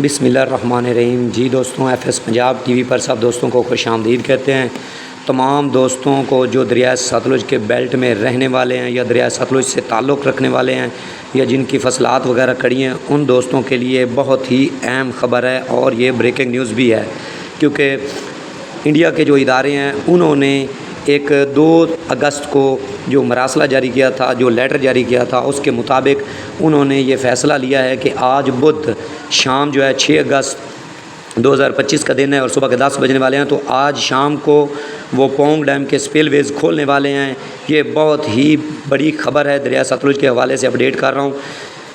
بسم اللہ الرحمن الرحیم۔ جی دوستوں، ایف ایس پنجاب ٹی وی پر سب دوستوں کو خوش آمدید کہتے ہیں۔ تمام دوستوں کو جو دریائے ستلج کے بیلٹ میں رہنے والے ہیں یا دریائے ستلج سے تعلق رکھنے والے ہیں یا جن کی فصلات وغیرہ کھڑی ہیں، ان دوستوں کے لیے بہت ہی اہم خبر ہے اور یہ بریکنگ نیوز بھی ہے، کیونکہ انڈیا کے جو ادارے ہیں انہوں نے 2 اگست کو جو مراسلہ جاری کیا تھا، جو لیٹر جاری کیا تھا، اس کے مطابق انہوں نے یہ فیصلہ لیا ہے کہ آج بدھ شام جو ہے 6 اگست 2025 کا دن ہے اور صبح کے 10 بجنے والے ہیں، تو آج شام کو وہ پونگ ڈیم کے سپل ویز کھولنے والے ہیں۔ یہ بہت ہی بڑی خبر ہے، دریائے ستلج کے حوالے سے اپڈیٹ کر رہا ہوں،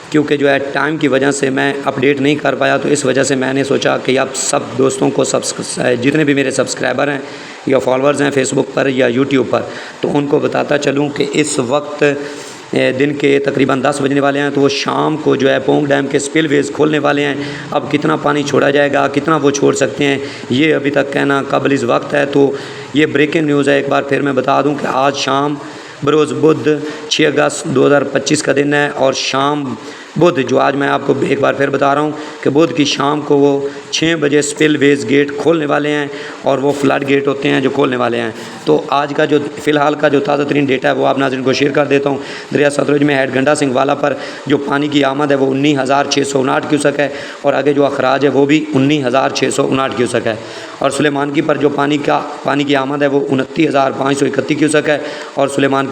کیونکہ جو ہے ٹائم کی وجہ سے میں اپڈیٹ نہیں کر پایا، تو اس وجہ سے میں نے سوچا کہ اب سب دوستوں کو جتنے بھی میرے سبسکرائبر ہیں یا فالوورز ہیں فیس بک پر یا یوٹیوب پر، تو ان کو بتاتا چلوں کہ اس وقت دن کے تقریباً 10 بجنے والے ہیں، تو وہ شام کو جو ہے پونگ ڈیم کے سپل ویز کھولنے والے ہیں۔ اب کتنا پانی چھوڑا جائے گا، کتنا وہ چھوڑ سکتے ہیں، یہ ابھی تک کہنا قبل اس وقت ہے۔ تو یہ بریکنگ نیوز ہے، ایک بار پھر میں بتا دوں کہ آج شام بروز بدھ 6 اگست 2025 کا دن ہے، اور شام بدھ جو آج میں آپ کو ایک بار پھر بتا رہا ہوں کہ بدھ کی شام کو وہ 6 بجے سپل ویز گیٹ کھولنے والے ہیں، اور وہ فلڈ گیٹ ہوتے ہیں جو کھولنے والے ہیں۔ تو آج کا جو فی الحال کا جو تازہ ترین ڈیٹا ہے وہ آپ ناظرین کو شیئر کر دیتا ہوں۔ دریا ستلج میں ہیڈ گنڈا سنگھ والا پر جو پانی کی آمد ہے وہ 19,659 کیوسک ہے، اور آگے جو اخراج ہے وہ بھی 19,659 کیوسک ہے، اور سلیمان کی پر جو پانی کی آمد ہے وہ 29,531 کیوسک ہے، اور سلیمان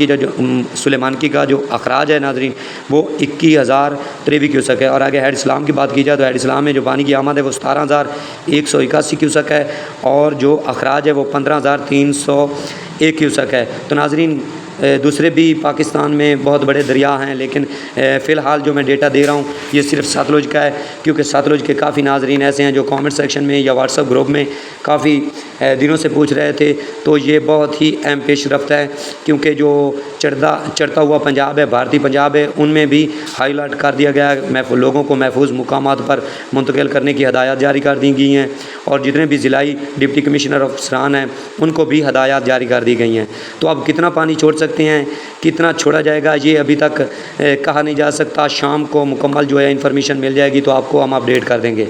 کی کا جو اخراج ہے ناظرین وہ 21,023 کیوسک ہے۔ اور آگے ہیڈ اسلام کی بات کی جائے تو ہیڈ اسلام میں جو پانی کی آمد ہے وہ 17,181 کیوسک ہے، اور جو اخراج ہے وہ 15,301 کیوسک ہے۔ تو ناظرین دوسرے بھی پاکستان میں بہت بڑے دریا ہیں، لیکن فی الحال جو میں ڈیٹا دے رہا ہوں یہ صرف ستلج کا ہے، کیونکہ ستلج کے کافی ناظرین ایسے ہیں جو کامنٹ سیکشن میں یا واٹس ایپ گروپ میں کافی دنوں سے پوچھ رہے تھے۔ تو یہ بہت ہی اہم پیش رفت ہے، کیونکہ جو چڑھتا ہوا پنجاب ہے، بھارتی پنجاب ہے، ان میں بھی ہائی الرٹ کر دیا گیا ہے، لوگوں کو محفوظ مقامات پر منتقل کرنے کی ہدایات جاری کر دی گئی ہیں، اور جتنے بھی ضلعی ڈپٹی کمشنر افسران ہیں ان کو بھی ہدایات جاری کر دی گئی ہیں۔ تو اب کتنا پانی چھوڑ سکتے ہیں، کتنا چھوڑا جائے گا، یہ ابھی تک کہا نہیں جا سکتا۔ شام کو مکمل جو ہے انفارمیشن مل جائے گی تو آپ کو ہم اپڈیٹ کر دیں گے۔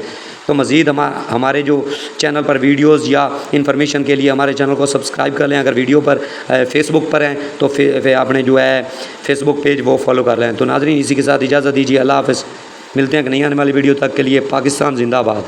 تو مزید ہمارے جو چینل پر ویڈیوز یا انفارمیشن کے لیے ہمارے چینل کو سبسکرائب کر لیں۔ اگر ویڈیو پر فیس بک پر ہیں تو آپ نے جو ہے فیس بک پیج وہ فالو کر لیں۔ تو ناظرین اسی کے ساتھ اجازت دیجیے، اللہ حافظ۔ ملتے ہیں ایک نئی آنے والی ویڈیو تک کے لیے۔ پاکستان زندہ باد۔